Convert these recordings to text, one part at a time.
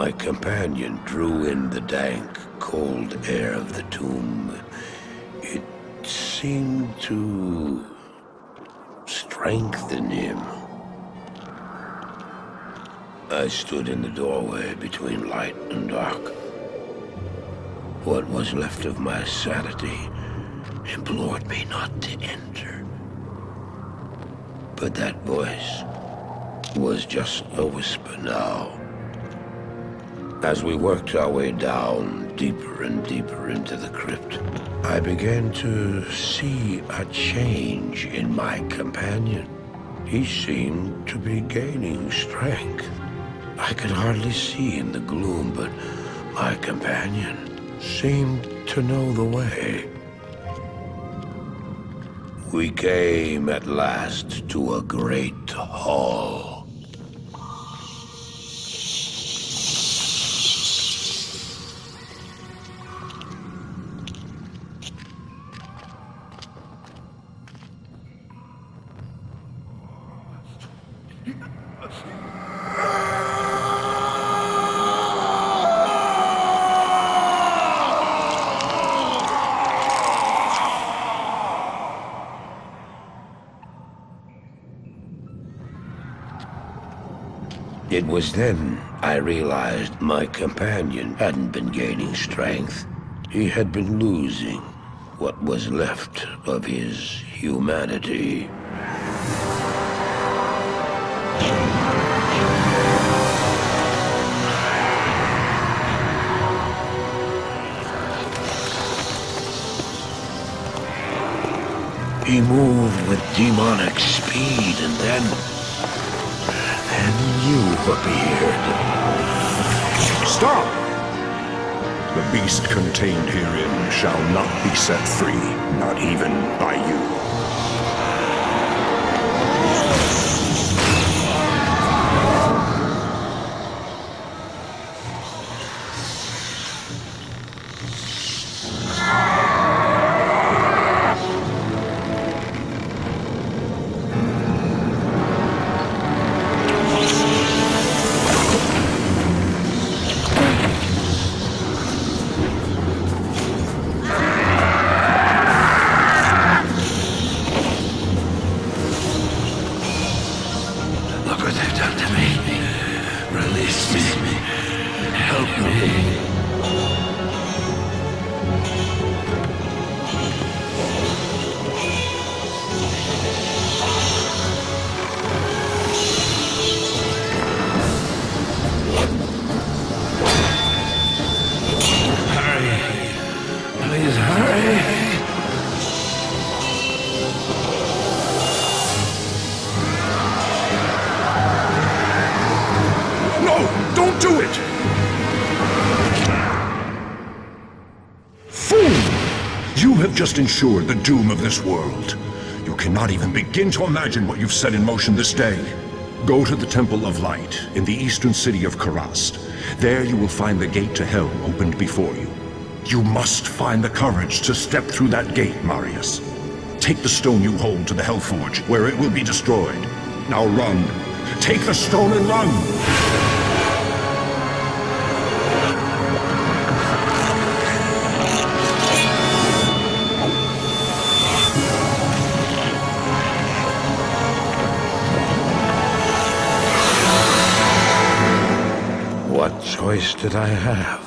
my companion drew in the dank, cold air of the tomb, it seemed to strengthen him. I stood in the doorway between light and dark. What was left of my sanity implored me not to enter. But that voice was just a whisper now. As we worked our way down, deeper and deeper into the crypt, I began to see a change in my companion. He seemed to be gaining strength. I could hardly see in the gloom, but my companion seemed to know the way. We came at last to a great hall. It was then I realized my companion hadn't been gaining strength. He had been losing what was left of his humanity. He moved with demonic speed, and then you appeared. Stop! The beast contained herein shall not be set free, not even by you. Just ensured the doom of this world. You cannot even begin to imagine what you've set in motion this day. Go to the Temple of Light in the eastern city of Karast. There you will find the gate to hell opened before you. You must find the courage to step through that gate, Marius. Take the stone you hold to the Hellforge, where it will be destroyed. Now run. Take the stone and run! What choice did I have?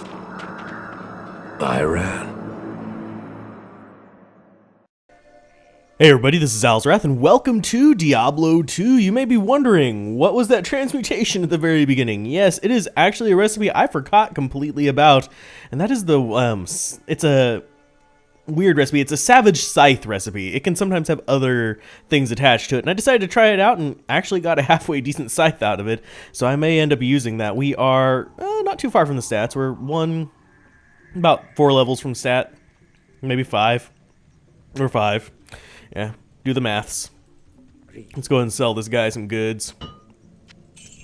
I ran. Hey everybody, this is Alzorath, and welcome to Diablo 2. You may be wondering, what was that transmutation at the very beginning? Yes, it is actually a recipe I forgot completely about, and that is it's a weird recipe. It's a Savage Scythe recipe. It can sometimes have other things attached to it, and I decided to try it out and actually got a halfway decent scythe out of it, so I may end up using that. We are not too far from the stats. We're about 4 levels from stat, maybe 5, or 5. Yeah, do the maths. Let's go ahead and sell this guy some goods.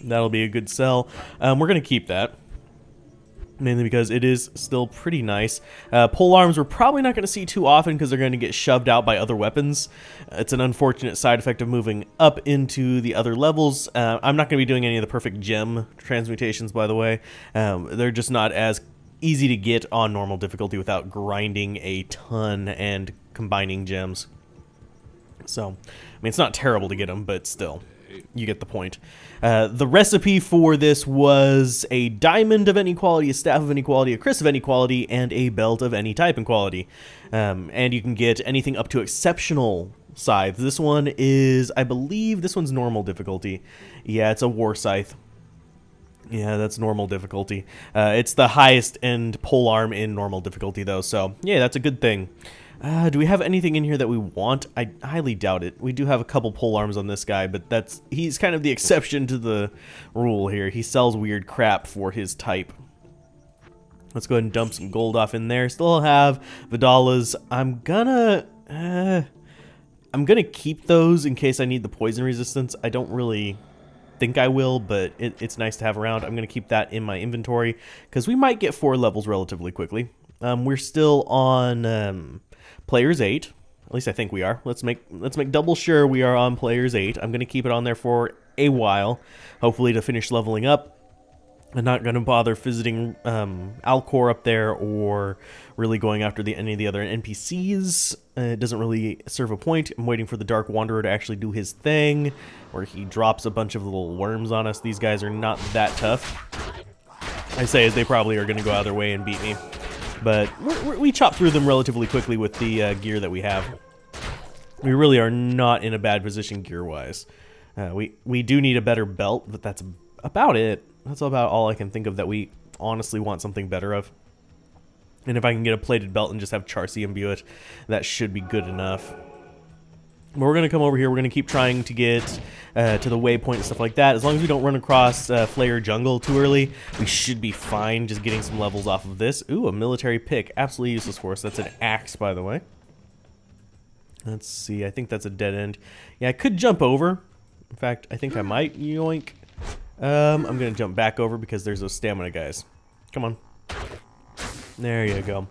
That'll be a good sell. We're going to keep that. mainly because it is still pretty nice. Polearms we're probably not going to see too often because they're going to get shoved out by other weapons. It's an unfortunate side effect of moving up into the other levels. I'm not going to be doing any of the perfect gem transmutations, by the way. They're just not as easy to get on normal difficulty without grinding a ton and combining gems. So, I mean, it's not terrible to get them, but still, you get the point. The recipe for this was a diamond of any quality, a staff of any quality, a kris of any quality, and a belt of any type and quality. And you can get anything up to exceptional scythe. This one is, I believe, this one's normal difficulty. Yeah, it's a war scythe. Yeah, that's normal difficulty. It's the highest end polearm in normal difficulty, though, so yeah, that's a good thing. Do we have anything in here that we want? I highly doubt it. We do have a couple polearms on this guy, but he's kind of the exception to the rule here. He sells weird crap for his type. Let's go ahead and dump some gold off in there. Still have Vidalas. I'm gonna keep those in case I need the poison resistance. I don't really think I will, but it's nice to have around. I'm gonna keep that in my inventory because we might get 4 levels relatively quickly. We're still on Players 8. At least I think we are. Let's make double sure we are on Players 8. I'm going to keep it on there for a while, hopefully to finish leveling up. I'm not going to bother visiting Alcor up there or really going after any of the other NPCs. It doesn't really serve a point. I'm waiting for the Dark Wanderer to actually do his thing, where he drops a bunch of little worms on us. These guys are not that tough. I say as they probably are going to go out of their way and beat me. But we chop through them relatively quickly with the gear that we have. We really are not in a bad position gear-wise. We do need a better belt, but that's about it. That's about all I can think of that we honestly want something better of. And if I can get a plated belt and just have Charcy imbue it, that should be good enough. But we're going to come over here. We're going to keep trying to get to the waypoint and stuff like that. As long as we don't run across Flayer Jungle too early, we should be fine just getting some levels off of this. Ooh, a military pick. Absolutely useless for us. That's an axe, by the way. Let's see. I think that's a dead end. Yeah, I could jump over. In fact, I think I might. Yoink. I'm going to jump back over because there's those stamina guys. Come on. There you go.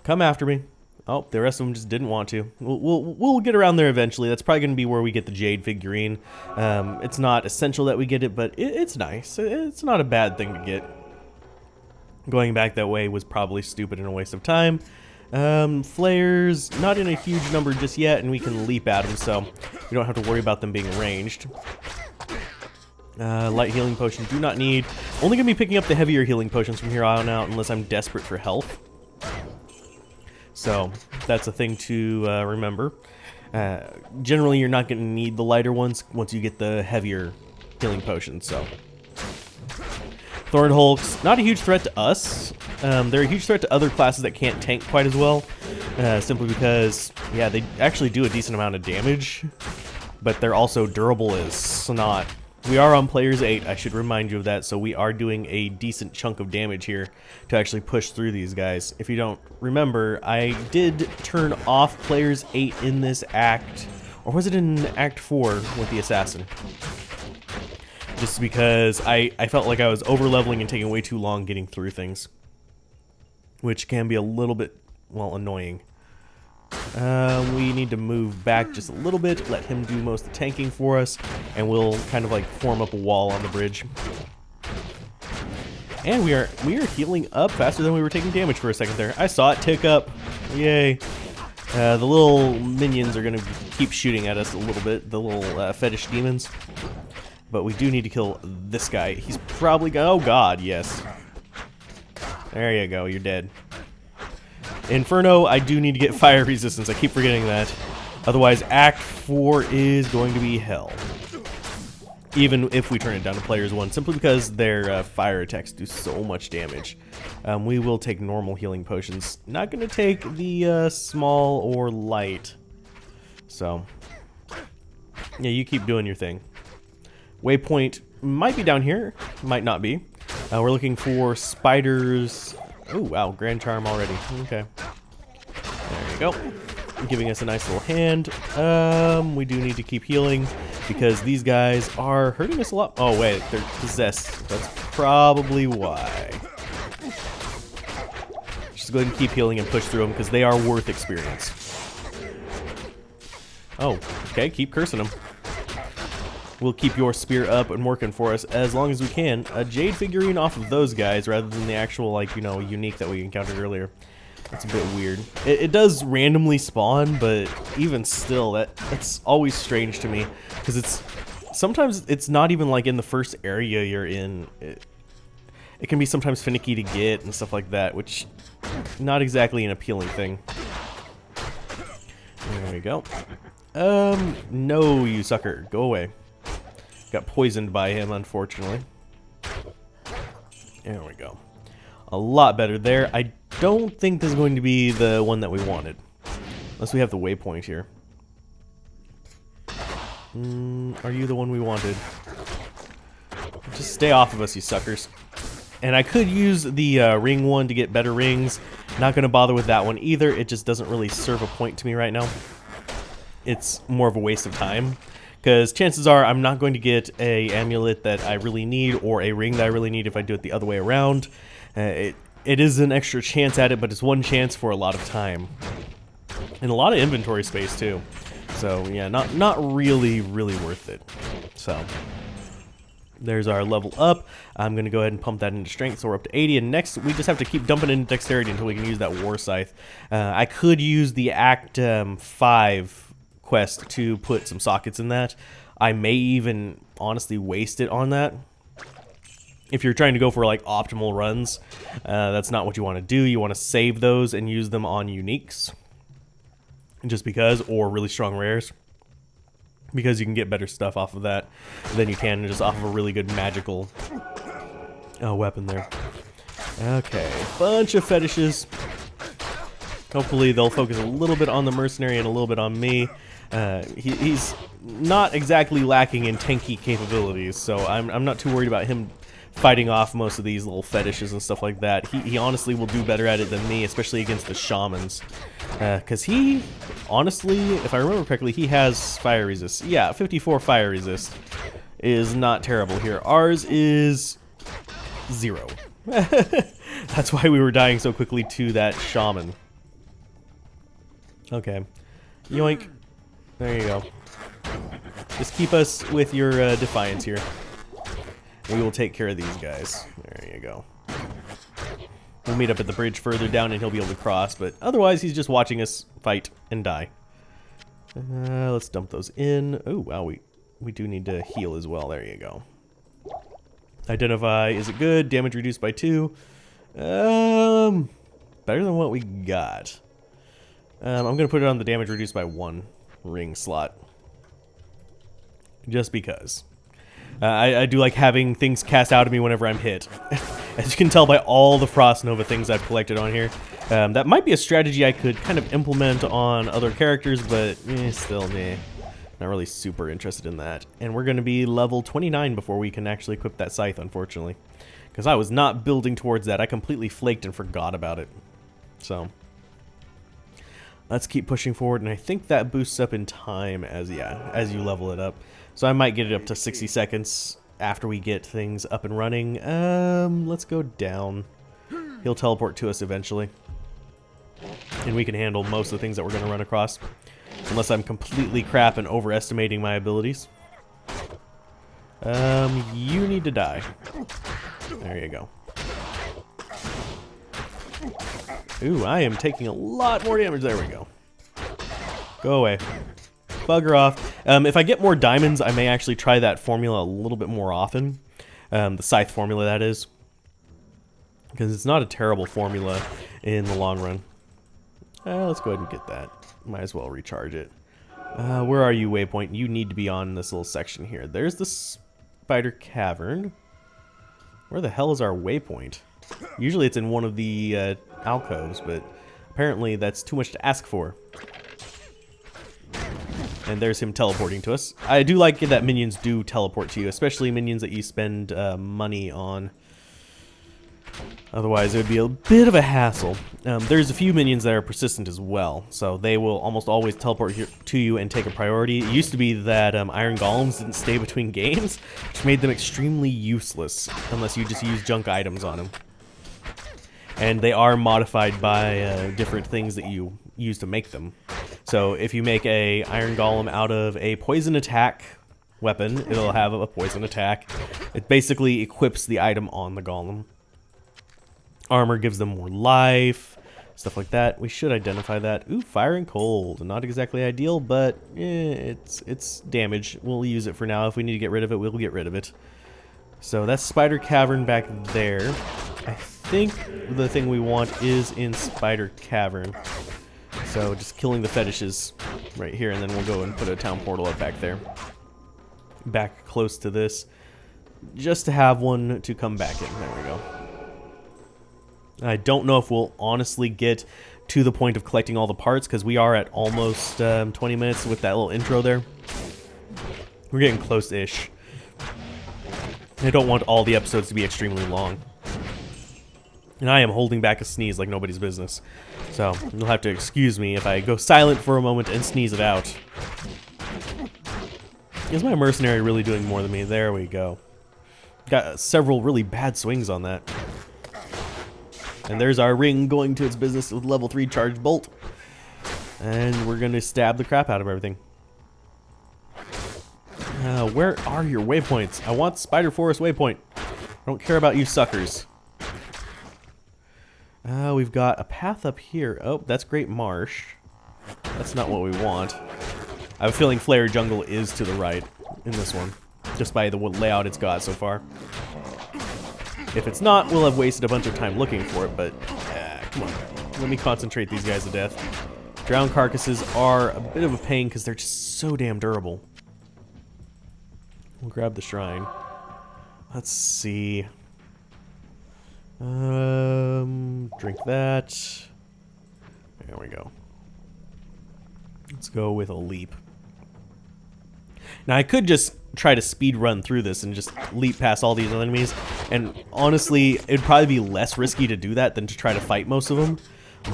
Come after me. Oh, the rest of them just didn't want to. We'll get around there eventually. That's probably going to be where we get the Jade figurine. It's not essential that we get it, but it's nice. It's not a bad thing to get. Going back that way was probably stupid and a waste of time. Flares, not in a huge number just yet, and we can leap at them, so we don't have to worry about them being ranged. Light healing potion, do not need. Only going to be picking up the heavier healing potions from here on out unless I'm desperate for health. So that's a thing to remember. Generally, you're not going to need the lighter ones once you get the heavier healing potions. So Thorn Hulks, not a huge threat to us. They're a huge threat to other classes that can't tank quite as well. Simply because, yeah, they actually do a decent amount of damage, but they're also durable as snot. We are on Players 8, I should remind you of that, so we are doing a decent chunk of damage here to actually push through these guys. If you don't remember, I did turn off Players 8 in this act, or was it in Act 4 with the Assassin? Just because I felt like I was over-leveling and taking way too long getting through things, which can be a little bit, well, annoying. We need to move back just a little bit, let him do most of the tanking for us, and we'll kind of like form up a wall on the bridge. And we are healing up faster than we were taking damage for a second there. I saw it tick up. Yay. The little minions are going to keep shooting at us a little bit, the little fetish demons. But we do need to kill this guy. He's probably going, oh god, yes. There you go, you're dead. Inferno, I do need to get fire resistance. I keep forgetting that. Otherwise, Act 4 is going to be hell. Even if we turn it down to Players 1, simply because their fire attacks do so much damage. We will take normal healing potions. Not going to take the small or light. So, yeah, you keep doing your thing. Waypoint might be down here, might not be. We're looking for spiders. Oh, wow, Grand Charm already. Okay. There you go. Giving us a nice little hand. We do need to keep healing because these guys are hurting us a lot. Oh, wait, they're possessed. That's probably why. Just go ahead and keep healing and push through them because they are worth experience. Oh, okay, keep cursing them. We'll keep your spear up and working for us as long as we can. A jade figurine off of those guys rather than the actual, like, you know, unique that we encountered earlier. That's a bit weird. It does randomly spawn, but even still, that's always strange to me. Because sometimes it's not even like in the first area you're in. It can be sometimes finicky to get and stuff like that, which not exactly an appealing thing. There we go. No, you sucker. Go away. Got poisoned by him, unfortunately. There we go. A lot better there. I don't think this is going to be the one that we wanted. Unless we have the waypoint here. Are you the one we wanted? Just stay off of us, you suckers. And I could use the ring one to get better rings. Not going to bother with that one either. It just doesn't really serve a point to me right now. It's more of a waste of time. Because chances are I'm not going to get a amulet that I really need or a ring that I really need if I do it the other way around. It is an extra chance at it, but it's one chance for a lot of time. And a lot of inventory space too. So yeah, not really worth it. So there's our level up. I'm going to go ahead and pump that into strength, so we're up to 80. And next, we just have to keep dumping into dexterity until we can use that war scythe. I could use the Act 5 quest to put some sockets in that. I may even honestly waste it on that. If you're trying to go for like optimal runs, that's not what you want to do. You want to save those and use them on uniques. Just because, or really strong rares. Because you can get better stuff off of that than you can just off of a really good magical weapon there. Okay, bunch of fetishes. Hopefully they'll focus a little bit on the mercenary and a little bit on me. He's not exactly lacking in tanky capabilities, so I'm not too worried about him fighting off most of these little fetishes and stuff like that. He honestly will do better at it than me, especially against the shamans. Because he, honestly, if I remember correctly, he has fire resist. Yeah, 54 fire resist is not terrible here. Ours is 0. That's why we were dying so quickly to that shaman. Okay. Yoink. There you go. Just keep us with your defiance here. We will take care of these guys. There you go. We'll meet up at the bridge further down and he'll be able to cross, but otherwise he's just watching us fight and die. Let's dump those in. Oh, wow, we do need to heal as well. There you go. Identify. Is it good? Damage reduced by 2. Better than what we got. I'm going to put it on the damage reduced by 1 ring slot. Just because. I do like having things cast out of me whenever I'm hit. As you can tell by all the Frost Nova things I've collected on here. That might be a strategy I could kind of implement on other characters, but still, not really super interested in that. And we're going to be level 29 before we can actually equip that scythe, unfortunately. Because I was not building towards that. I completely flaked and forgot about it. So let's keep pushing forward, and I think that boosts up in time as you level it up. So I might get it up to 60 seconds after we get things up and running. Let's go down. He'll teleport to us eventually. And we can handle most of the things that we're going to run across. Unless I'm completely crap and overestimating my abilities. You need to die. There you go. Ooh, I am taking a lot more damage. There we go. Go away. Bugger off. If I get more diamonds, I may actually try that formula a little bit more often. The scythe formula, that is. Because it's not a terrible formula in the long run. Let's go ahead and get that. Might as well recharge it. Where are you, waypoint? You need to be on this little section here. There's the spider cavern. Where the hell is our waypoint? Usually it's in one of the alcoves, but apparently that's too much to ask for. And there's him teleporting to us. I do like that minions do teleport to you, especially minions that you spend money on. Otherwise, it would be a bit of a hassle. There's a few minions that are persistent as well, so they will almost always teleport here to you and take a priority. It used to be that iron golems didn't stay between games, which made them extremely useless, unless you just use junk items on them. and they are modified by different things that you use to make them. So if you make a iron golem out of a poison attack weapon, it'll have a poison attack. It basically equips the item on the golem. Armor gives them more life, stuff like that. We should identify that. Ooh, fire and cold. Not exactly ideal, but it's damage. We'll use it for now. If we need to get rid of it, we'll get rid of it. So that's Spider Cavern back there. I think the thing we want is in Spider Cavern. So just killing the fetishes right here, and then we'll go and put a town portal up back there. Back close to this, just to have one to come back in. There we go. I don't know if we'll honestly get to the point of collecting all the parts, because we are at almost 20 minutes with that little intro there. We're getting close-ish. I don't want all the episodes to be extremely long. And I am holding back a sneeze like nobody's business. So you'll have to excuse me if I go silent for a moment and sneeze it out. Is my mercenary really doing more than me? There we go. Got several really bad swings on that. And there's our ring going to its business with level 3 charged bolt. And we're going to stab the crap out of everything. Where are your waypoints? I want Spider Forest waypoint. I don't care about you suckers. We've got a path up here. Oh, that's Great Marsh. That's not what we want. I have a feeling Flare Jungle is to the right in this one, just by the layout it's got so far. If it's not, we'll have wasted a bunch of time looking for it, but come on. Let me concentrate these guys to death. Drowned carcasses are a bit of a pain because they're just so damn durable. We'll grab the shrine. Let's see. Drink that. There we go. Let's go with a leap. Now I could just try to speed run through this and just leap past all these enemies, and honestly it'd probably be less risky to do that than to try to fight most of them.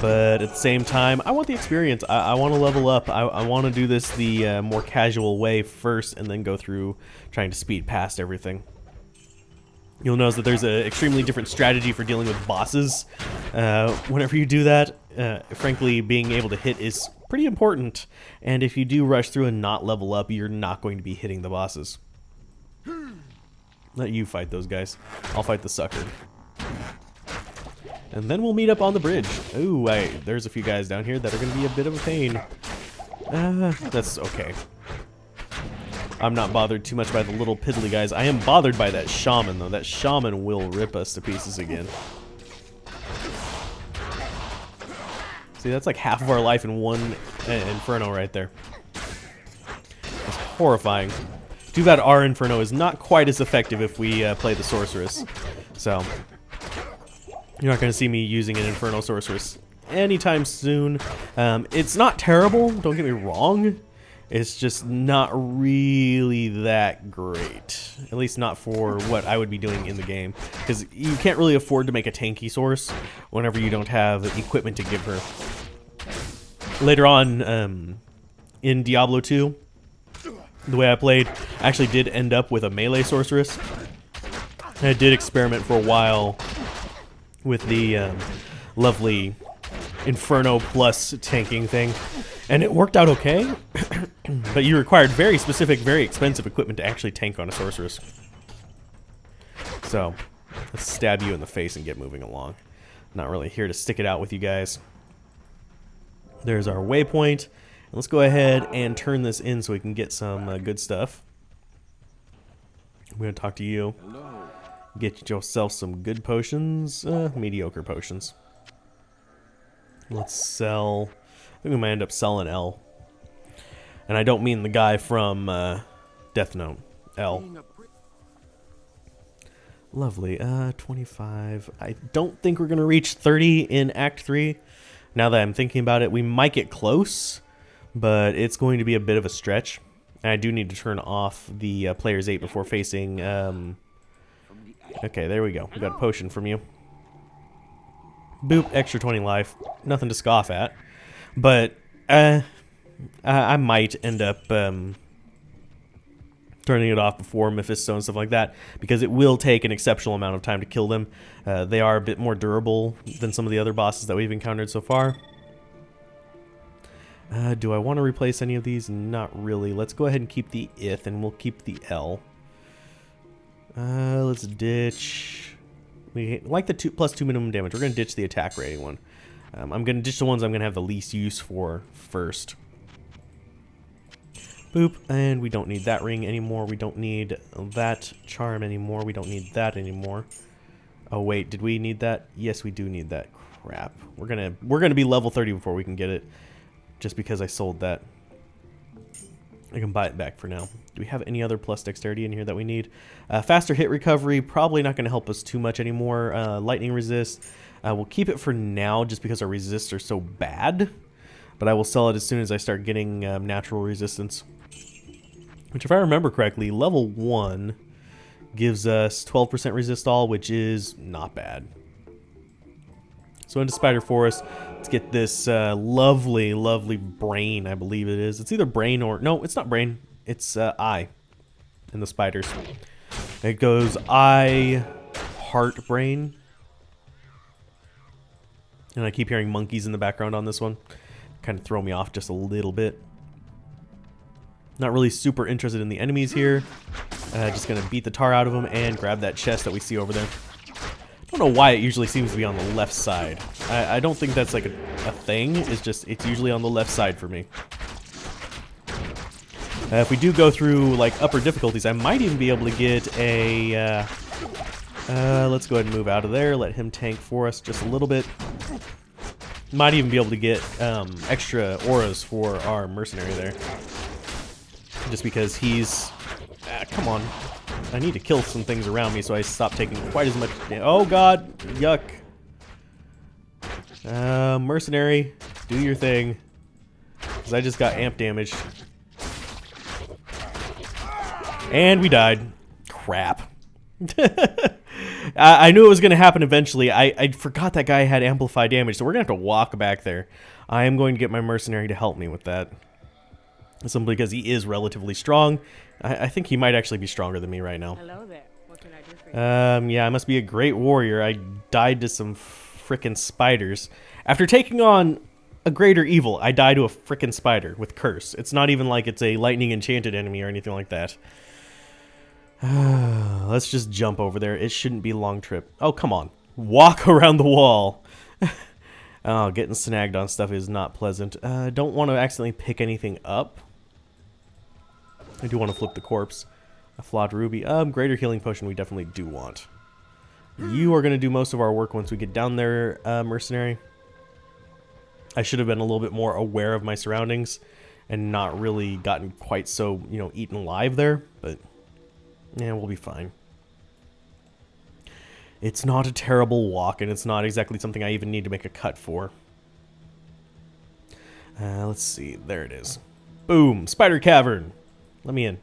But at the same time, I want the experience. I want to level up. I want to do this the more casual way first, and then go through trying to speed past everything. You'll notice that there's an extremely different strategy for dealing with bosses. Whenever you do that, frankly, being able to hit is pretty important. And if you do rush through and not level up, you're not going to be hitting the bosses. Let you fight those guys. I'll fight the sucker. And then we'll meet up on the bridge. Ooh, there's a few guys down here that are going to be a bit of a pain. That's okay. I'm not bothered too much by the little piddly guys. I am bothered by that shaman, though. That shaman will rip us to pieces again. See, that's like half of our life in one Inferno right there. It's horrifying. Too bad our Inferno is not quite as effective if we play the Sorceress. So, you're not going to see me using an Inferno Sorceress anytime soon. It's not terrible, don't get me wrong. It's just not really that great. At least not for what I would be doing in the game. Because you can't really afford to make a tanky source whenever you don't have equipment to give her. Later on, in Diablo 2, the way I played, I actually did end up with a melee sorceress. And I did experiment for a while with the lovely Inferno plus tanking thing. And it worked out okay, but you required very specific, very expensive equipment to actually tank on a sorceress. So, let's stab you in the face and get moving along. Not really here to stick it out with you guys. There's our waypoint. Let's go ahead and turn this in so we can get some good stuff. I'm going to talk to you. Get yourself some good potions, mediocre potions. Let's sell... I think we might end up selling L. And I don't mean the guy from Death Note. L. Lovely. 25. I don't think we're going to reach 30 in Act 3. Now that I'm thinking about it, we might get close, but it's going to be a bit of a stretch. And I do need to turn off the Player's 8 before facing... Okay, there we go. We got a potion from you. Boop, extra 20 life. Nothing to scoff at. But I might end up turning it off before Mephisto and stuff like that, because it will take an exceptional amount of time to kill them. They are a bit more durable than some of the other bosses that we've encountered so far. Do I want to replace any of these? Not really. Let's go ahead and keep the ith, and we'll keep the L. Let's ditch... We like the +2 minimum damage. We're going to ditch the attack rating one. I'm going to ditch the ones I'm going to have the least use for first. Boop, and we don't need that ring anymore. We don't need that charm anymore. We don't need that anymore. Oh wait, did we need that? Yes, we do need that. Crap. We're gonna be level 30 before we can get it. Just because I sold that. I can buy it back for now. Do we have any other plus dexterity in here that we need? Faster hit recovery, probably not going to help us too much anymore. Lightning resist, we'll keep it for now just because our resists are so bad. But I will sell it as soon as I start getting natural resistance. Which, if I remember correctly, level 1 gives us 12% resist all, which is not bad. So into Spider Forest, let's get this lovely, lovely brain, I believe it is. It's either brain or... No, it's not brain. It's eye in the spiders. It goes eye, heart, brain. And I keep hearing monkeys in the background on this one. Kind of throw me off just a little bit. Not really super interested in the enemies here. Just going to beat the tar out of them and grab that chest that we see over there. I don't know why it usually seems to be on the left side. I don't think that's like a thing. It's just, it's usually on the left side for me. If we do go through like upper difficulties, I might even be able to get a... let's go ahead and move out of there. Let him tank for us just a little bit. Might even be able to get extra auras for our mercenary there. Just because he's... come on. I need to kill some things around me so I stop taking quite as much damage. Oh god, yuck. Mercenary, do your thing. Because I just got amp damage. And we died. Crap. I knew it was going to happen eventually. I forgot that guy had amplified damage, so we're going to have to walk back there. I am going to get my mercenary to help me with that. Simply because he is relatively strong. I think he might actually be stronger than me right now. Hello there. What can I do for you? Yeah, I must be a great warrior. I died to some frickin' spiders. After taking on a greater evil, I died to a frickin' spider with curse. It's not even like it's a lightning enchanted enemy or anything like that. Let's just jump over there. It shouldn't be a long trip. Oh, come on. Walk around the wall. Oh, getting snagged on stuff is not pleasant. Don't want to accidentally pick anything up. I do want to flip the corpse. A flawed ruby. Greater healing potion we definitely do want. You are going to do most of our work once we get down there, mercenary. I should have been a little bit more aware of my surroundings and not really gotten quite so, you know, eaten alive there, but yeah, we'll be fine. It's not a terrible walk, and it's not exactly something I even need to make a cut for. Let's see. There it is. Boom! Spider Cavern! Let me in.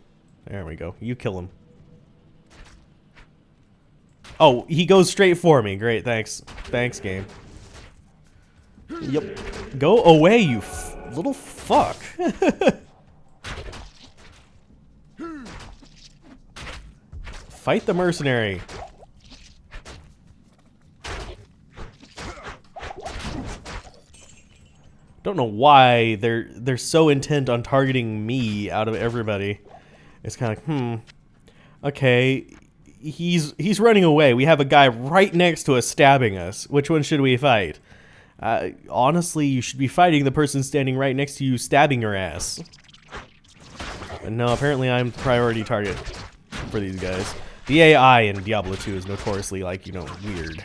There we go. You kill him. Oh, he goes straight for me. Great, thanks. Thanks, game. Yep. Go away, you little fuck. Fight the mercenary. Don't know why they're so intent on targeting me out of everybody. It's kind of okay, he's running away. We have a guy right next to us stabbing us. Which one should we fight? Honestly, you should be fighting the person standing right next to you stabbing your ass. But no, apparently I'm the priority target for these guys. The AI in Diablo 2 is notoriously, like, you know, weird.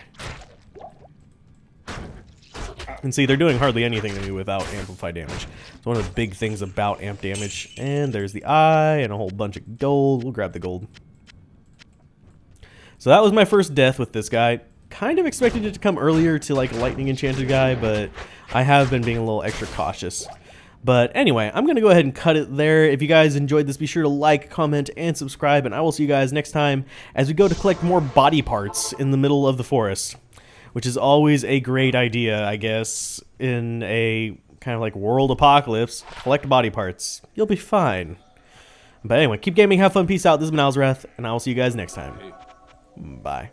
And see, they're doing hardly anything to me without amplified damage. It's one of the big things about amp damage. And there's the eye and a whole bunch of gold. We'll grab the gold. So that was my first death with this guy. Kind of expected it to come earlier to like a lightning enchanted guy, but I have been being a little extra cautious. But anyway, I'm going to go ahead and cut it there. If you guys enjoyed this, be sure to like, comment, and subscribe. And I will see you guys next time as we go to collect more body parts in the middle of the forest. Which is always a great idea, I guess, in a kind of like world apocalypse. Collect body parts. You'll be fine. But anyway, keep gaming, have fun, peace out. This has been Alzorath, and I will see you guys next time. Bye.